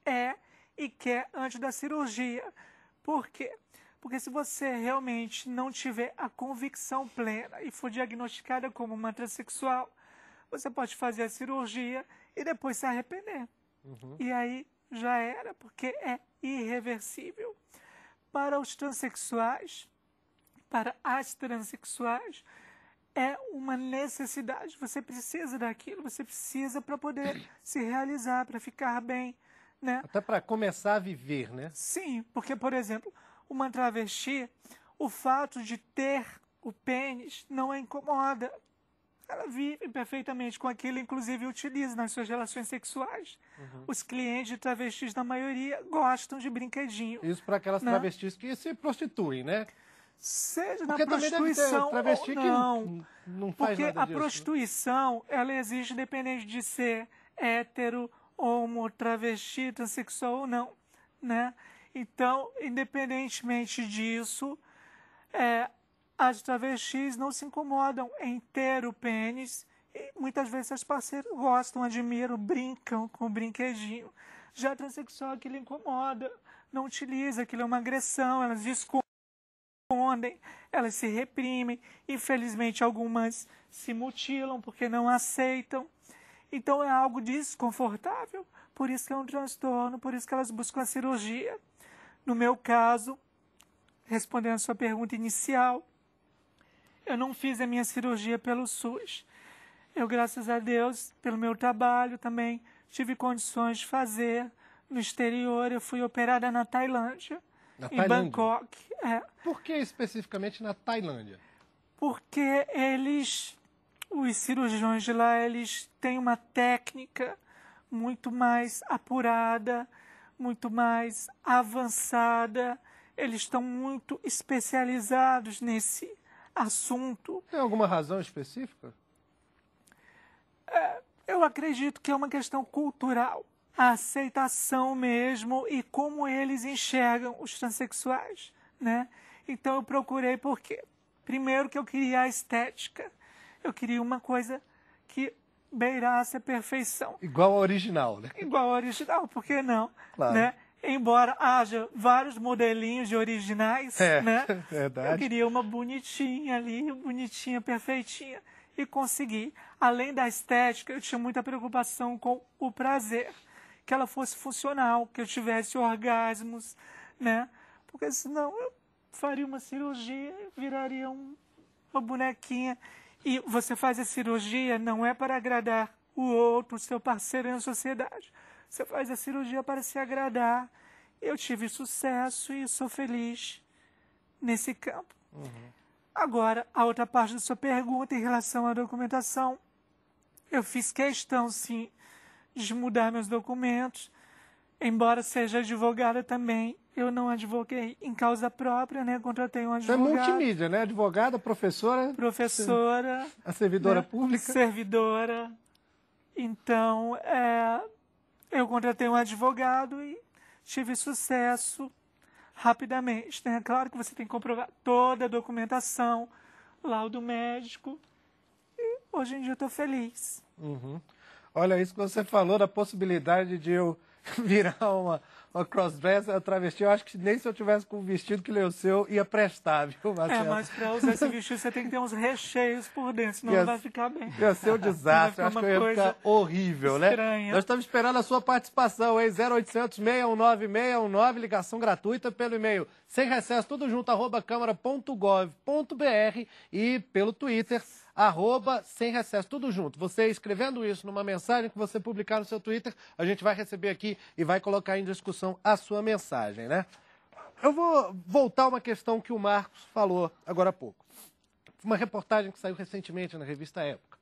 é e quer antes da cirurgia. Por quê? Porque se você realmente não tiver a convicção plena e for diagnosticada como uma transexual, você pode fazer a cirurgia e depois se arrepender. E aí já era, porque é irreversível. Para os transexuais, para as transexuais, é uma necessidade. Você precisa daquilo, você precisa para poder se realizar, para ficar bem, né? Até para começar a viver, né? Sim, porque, por exemplo, uma travesti, o fato de ter o pênis não a incomoda. Ela vive perfeitamente com aquilo, inclusive utiliza nas suas relações sexuais. Os clientes de travestis, na maioria, gostam de brinquedinho. Isso para aquelas né? travestis que se prostituem, né? Seja Porque na também deve ter prostituição travesti ou não. que não faz Porque nada a disso, né? prostituição, ela existe independente de ser hétero, homo, travesti, transexual ou não, né? Então, independentemente disso, as travestis não se incomodam em ter o pênis e muitas vezes as parceiras gostam, admiram, brincam com o brinquedinho. Já a transexual, aquilo incomoda, não utiliza, aquilo é uma agressão, elas escondem, elas se reprimem, infelizmente algumas se mutilam porque não aceitam. Então é algo desconfortável, por isso que é um transtorno, por isso que elas buscam a cirurgia. No meu caso, respondendo a sua pergunta inicial, eu não fiz a minha cirurgia pelo SUS. Eu, graças a Deus, pelo meu trabalho também, tive condições de fazer no exterior. Eu fui operada na Tailândia, em Bangkok. Por que especificamente na Tailândia? Porque os cirurgiões de lá, eles têm uma técnica muito mais apurada, muito mais avançada. Eles estão muito especializados nesse assunto. Tem alguma razão específica? Eu acredito que é uma questão cultural, a aceitação mesmo e como eles enxergam os transexuais, né? Então eu procurei porque, primeiro, que eu queria a estética, eu queria uma coisa que beirasse a perfeição. Igual ao original, né? Igual ao original, por que não? Claro. Né? Embora haja vários modelinhos de originais, né? Verdade. Eu queria uma bonitinha ali, bonitinha, perfeitinha. E consegui. Além da estética, eu tinha muita preocupação com o prazer. Que ela fosse funcional, que eu tivesse orgasmos, né? Porque senão eu faria uma cirurgia e viraria uma bonequinha. E você faz a cirurgia não é para agradar o outro, o seu parceiro na sociedade. Você faz a cirurgia para se agradar. Eu tive sucesso e sou feliz nesse campo. Agora, a outra parte da sua pergunta em relação à documentação, eu fiz questão, sim, de mudar meus documentos. Embora seja advogada também, eu não advoguei em causa própria, né? Contratei um Você é advogado. multimídia, né? Advogada, professora. Professora. A servidora né? pública. Servidora. Então, eu contratei um advogado e tive sucesso rapidamente. Né? Claro que você tem que comprovar toda a documentação, laudo médico. E hoje em dia eu estou feliz. Olha, isso que você falou da possibilidade de eu virar uma crossdresser, uma travesti, eu acho que nem se eu tivesse com um vestido que nem o seu, ia prestar, viu, Marcelo? Mas para usar esse vestido você tem que ter uns recheios por dentro, senão não vai ficar bem. Ia ser um desastre, acho que ia ficar horrível, estranha. né? Nós estamos esperando a sua participação, hein? 0800 619 619, ligação gratuita pelo e-mail sem recesso, tudo junto, @câmara.gov.br e pelo Twitter, @sem recesso, tudo junto. Você escrevendo isso numa mensagem que você publicar no seu Twitter, a gente vai receber aqui e vai colocar em discussão a sua mensagem, né? Eu vou voltar a uma questão que o Marcos falou agora há pouco. Uma reportagem que saiu recentemente na revista Época,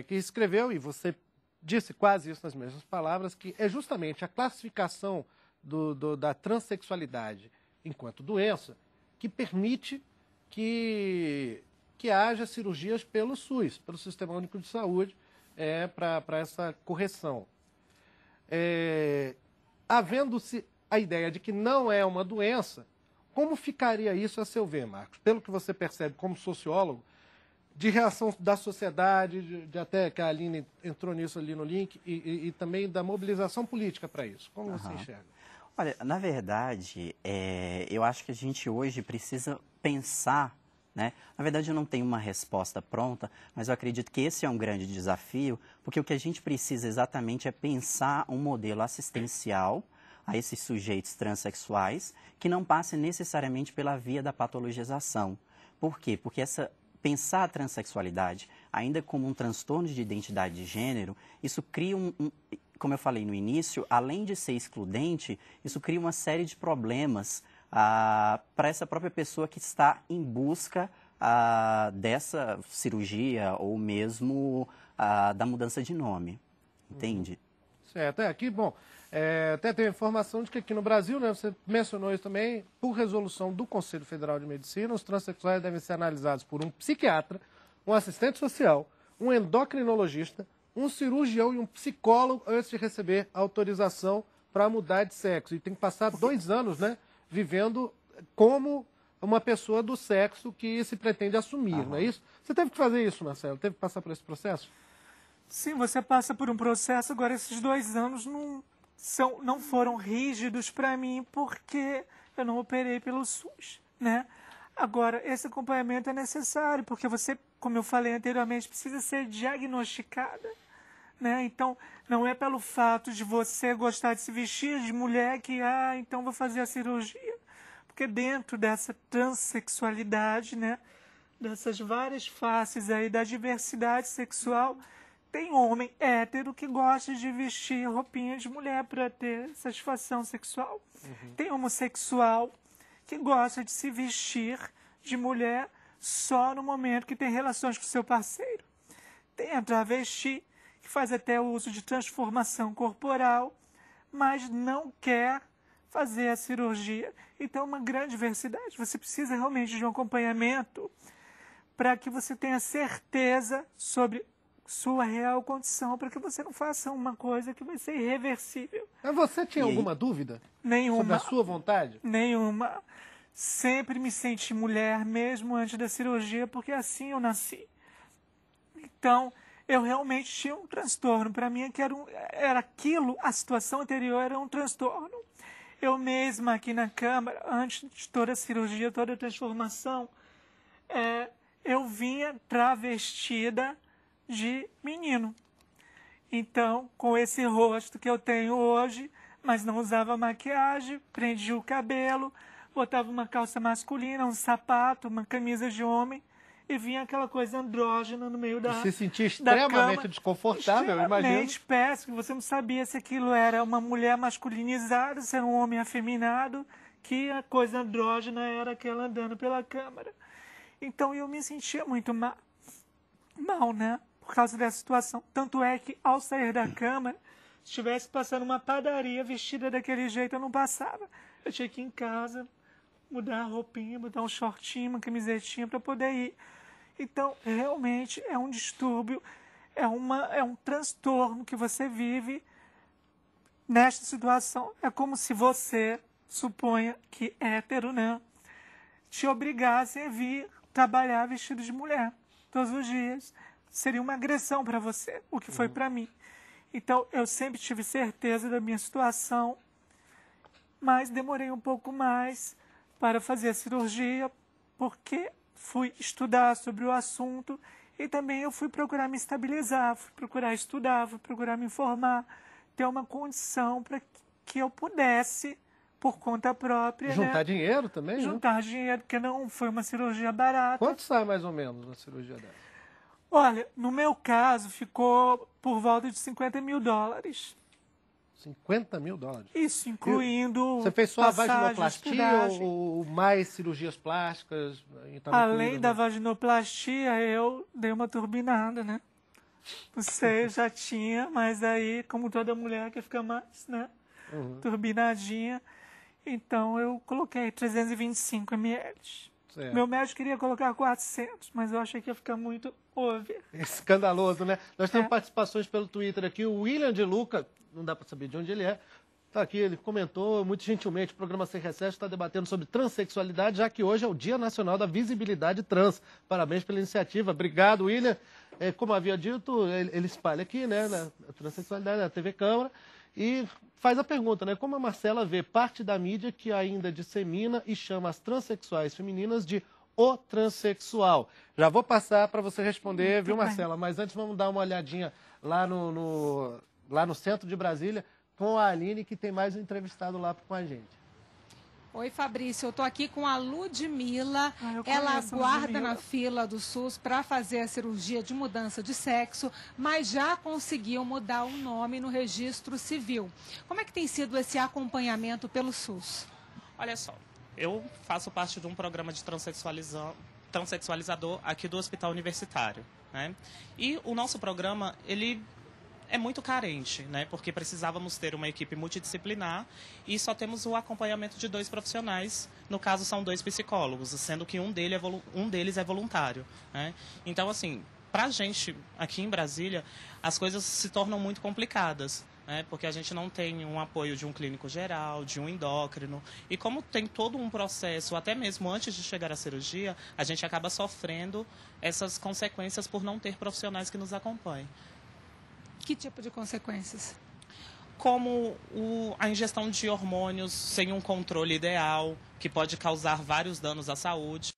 que escreveu, e você disse quase isso nas mesmas palavras, que é justamente a classificação da transexualidade enquanto doença que permite que haja cirurgias pelo SUS, pelo Sistema Único de Saúde, para essa correção. Havendo-se a ideia de que não é uma doença, como ficaria isso a seu ver, Marcos? Pelo que você percebe como sociólogo, de reação da sociedade, de até que a Aline entrou nisso ali no link, e também da mobilização política para isso. Como você enxerga? Olha, na verdade, eu acho que a gente hoje precisa pensar, né? Na verdade, eu não tenho uma resposta pronta, mas eu acredito que esse é um grande desafio, porque o que a gente precisa exatamente é pensar um modelo assistencial a esses sujeitos transexuais que não passe necessariamente pela via da patologização. Por quê? Porque pensar a transexualidade ainda como um transtorno de identidade de gênero, isso cria como eu falei no início, além de ser excludente, isso cria uma série de problemas para essa própria pessoa que está em busca dessa cirurgia ou mesmo da mudança de nome. Entende? Certo. Aqui, bom, até tem a informação de que aqui no Brasil, né, você mencionou isso também, por resolução do Conselho Federal de Medicina, os transexuais devem ser analisados por um psiquiatra, um assistente social, um endocrinologista, um cirurgião e um psicólogo antes de receber autorização para mudar de sexo. E tem que passar 2 anos, né, vivendo como uma pessoa do sexo que se pretende assumir, não é isso? Você teve que fazer isso, Marcelo? Teve que passar por esse processo? Sim, você passa por um processo. Agora, esses 2 anos não foram rígidos para mim, porque eu não operei pelo SUS, né? Agora, esse acompanhamento é necessário, porque você, como eu falei anteriormente, precisa ser diagnosticada, né? Então, não é pelo fato de você gostar de se vestir de mulher que, então vou fazer a cirurgia. Porque dentro dessa transexualidade, né, dessas várias faces aí da diversidade sexual, tem homem hétero que gosta de vestir roupinha de mulher para ter satisfação sexual. Tem homossexual que gosta de se vestir de mulher só no momento que tem relações com seu parceiro. Tem a travesti, que faz até o uso de transformação corporal, mas não quer fazer a cirurgia. Então, é uma grande diversidade. Você precisa realmente de um acompanhamento para que você tenha certeza sobre sua real condição, para que você não faça uma coisa que vai ser irreversível. Mas você tinha alguma dúvida? Nenhuma. Sobre a sua vontade? Nenhuma. Sempre me senti mulher, mesmo antes da cirurgia, porque assim eu nasci. Então, eu realmente tinha um transtorno. Para mim, era aquilo, a situação anterior era um transtorno. Eu mesma aqui na Câmara, antes de toda a cirurgia, toda a transformação, eu vinha travestida de menino. Então, com esse rosto que eu tenho hoje, mas não usava maquiagem, prendia o cabelo, botava uma calça masculina, um sapato, uma camisa de homem, e vinha aquela coisa andrógena no meio da Você se sentia extremamente desconfortável, imagino. Extremamente péssimo. Você não sabia se aquilo era uma mulher masculinizada, se era um homem afeminado, que a coisa andrógena era aquela andando pela Câmara. Então, eu me sentia muito mal, né? Por causa dessa situação. Tanto é que, ao sair da Câmara, se estivesse passando uma padaria vestida daquele jeito, eu não passava. Eu tinha que ir em casa, mudar a roupinha, botar um shortinho, uma camisetinha para poder ir. Então, realmente é um distúrbio, é um transtorno que você vive nesta situação. É como se você, suponha que hétero, né, te obrigasse a vir trabalhar vestido de mulher todos os dias. Seria uma agressão para você, o que foi para mim. Então, eu sempre tive certeza da minha situação, mas demorei um pouco mais para fazer a cirurgia, porque fui estudar sobre o assunto e também eu fui procurar me estabilizar, fui procurar estudar, fui procurar me informar, ter uma condição para que eu pudesse, por conta própria, juntar dinheiro também? Juntar dinheiro, porque não foi uma cirurgia barata. Quanto sai mais ou menos uma cirurgia dessa? Olha, no meu caso, ficou por volta de $50 mil. $50 mil? Isso, incluindo. Você fez só a vaginoplastia ou mais cirurgias plásticas? Além da vaginoplastia, eu dei uma turbinada, né? Não sei, já tinha, mas aí, como toda mulher que fica mais, né? Turbinadinha. Então, eu coloquei 325 ml. Certo. Meu médico queria colocar 400, mas eu achei que ia ficar muito over. Escandaloso, né? Nós temos participações pelo Twitter aqui. O William de Luca, não dá para saber de onde ele é. Tá aqui, ele comentou muito gentilmente, o programa Sem Recesso está debatendo sobre transexualidade, já que hoje é o Dia Nacional da Visibilidade Trans. Parabéns pela iniciativa. Obrigado, William. Como havia dito, ele espalha aqui, né, na transexualidade, na TV Câmara, e faz a pergunta, né, como a Marcela vê parte da mídia que ainda dissemina e chama as transexuais femininas de o transexual. Já vou passar para você responder, viu, Marcela? Mas antes vamos dar uma olhadinha lá no centro de Brasília, com a Aline, que tem mais um entrevistado lá com a gente. Oi, Fabrício, eu estou aqui com a Ludmila. Ela aguarda na fila do SUS para fazer a cirurgia de mudança de sexo, mas já conseguiu mudar o nome no registro civil. Como é que tem sido esse acompanhamento pelo SUS? Olha só, eu faço parte de um programa de transexualizador aqui do Hospital Universitário, né? E o nosso programa, ele é muito carente, né? Porque precisávamos ter uma equipe multidisciplinar e só temos o acompanhamento de 2 profissionais. No caso, são 2 psicólogos, sendo que um deles é voluntário, né? Então, assim, para a gente aqui em Brasília, as coisas se tornam muito complicadas, né? Porque a gente não tem um apoio de um clínico geral, de um endócrino. E como tem todo um processo, até mesmo antes de chegar à cirurgia, a gente acaba sofrendo essas consequências por não ter profissionais que nos acompanhem. Que tipo de consequências? Como a ingestão de hormônios sem um controle ideal, que pode causar vários danos à saúde,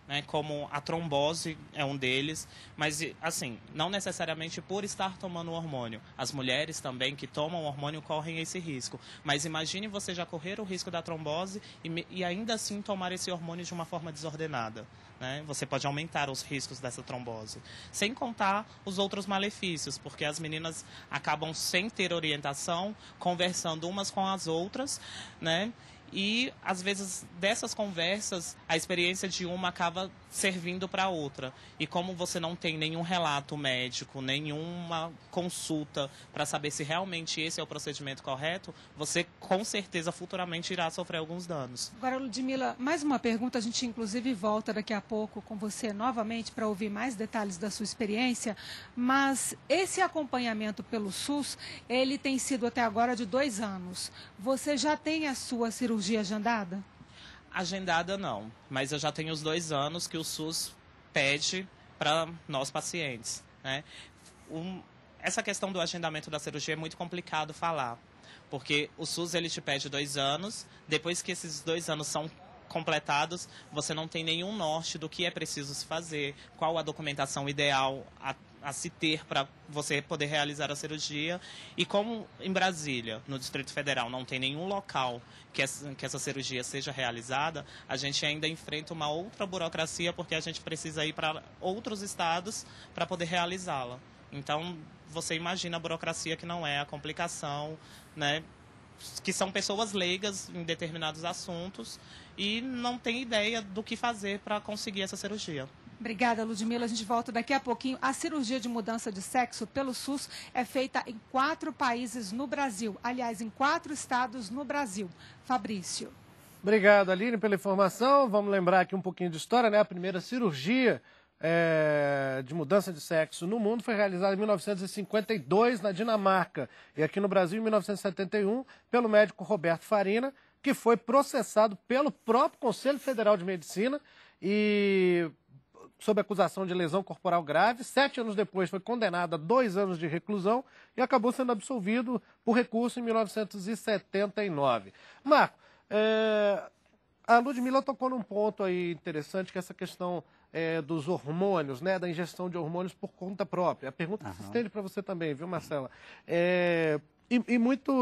né, como a trombose é um deles, mas assim, não necessariamente por estar tomando o hormônio. As mulheres também que tomam o hormônio correm esse risco, mas imagine você já correr o risco da trombose e ainda assim tomar esse hormônio de uma forma desordenada, né? Você pode aumentar os riscos dessa trombose, sem contar os outros malefícios, porque as meninas acabam sem ter orientação, conversando umas com as outras, né? E, às vezes, dessas conversas, a experiência de uma acaba servindo para a outra. E como você não tem nenhum relato médico, nenhuma consulta para saber se realmente esse é o procedimento correto, você, com certeza, futuramente irá sofrer alguns danos. Agora, Ludmila, mais uma pergunta. A gente, inclusive, volta daqui a pouco com você novamente para ouvir mais detalhes da sua experiência. Mas esse acompanhamento pelo SUS, ele tem sido até agora de 2 anos. Você já tem a sua cirurgia agendada? Agendada não, mas eu já tenho os 2 anos que o SUS pede para nós pacientes, né? Essa questão do agendamento da cirurgia é muito complicado falar, porque o SUS ele te pede 2 anos, depois que esses 2 anos são completados, você não tem nenhum norte do que é preciso se fazer, qual a documentação ideal a se ter para você poder realizar a cirurgia. E como em Brasília, no Distrito Federal, não tem nenhum local que essa cirurgia seja realizada, a gente ainda enfrenta uma outra burocracia, porque a gente precisa ir para outros estados para poder realizá-la. Então, você imagina a burocracia que não é, a complicação, né? Que são pessoas leigas em determinados assuntos e não tem ideia do que fazer para conseguir essa cirurgia. Obrigada, Ludmila. A gente volta daqui a pouquinho. A cirurgia de mudança de sexo pelo SUS é feita em 4 países no Brasil. Aliás, em 4 estados no Brasil. Fabrício. Obrigado, Aline, pela informação. Vamos lembrar aqui um pouquinho de história, né? A primeira cirurgia de mudança de sexo no mundo foi realizada em 1952 na Dinamarca. E aqui no Brasil, em 1971, pelo médico Roberto Farina, que foi processado pelo próprio Conselho Federal de Medicina e sob acusação de lesão corporal grave. 7 anos depois foi condenado a 2 anos de reclusão e acabou sendo absolvido por recurso em 1979. Marco, a Ludmila tocou num ponto aí interessante, que é essa questão dos hormônios, né, da ingestão de hormônios por conta própria. A pergunta se estende para você também, viu, Marcela?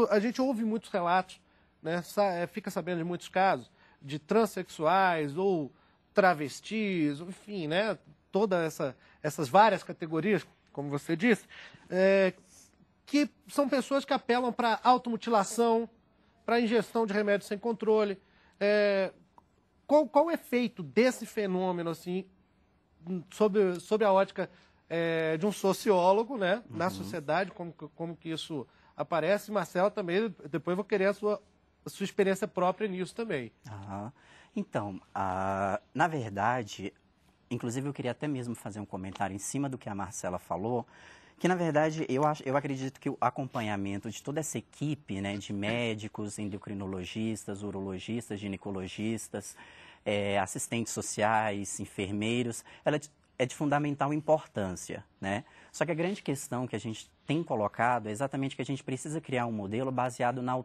A gente ouve muitos relatos, né, fica sabendo de muitos casos de transexuais ou travestis, enfim, né, todas essas várias categorias, como você disse, que são pessoas que apelam para automutilação, para ingestão de remédios sem controle. Qual o efeito desse fenômeno, assim, sob a ótica de um sociólogo, né, na sociedade, como que isso aparece? Marcelo, também, depois eu vou querer a sua experiência própria nisso também. Então, na verdade, inclusive eu queria até mesmo fazer um comentário em cima do que a Marcela falou, Que, na verdade, eu acredito que o acompanhamento de toda essa equipe, né, de médicos, endocrinologistas, urologistas, ginecologistas, assistentes sociais, enfermeiros, ela é de fundamental importância, né? Só que a grande questão que a gente tem colocado é exatamente que a gente precisa criar um modelo baseado na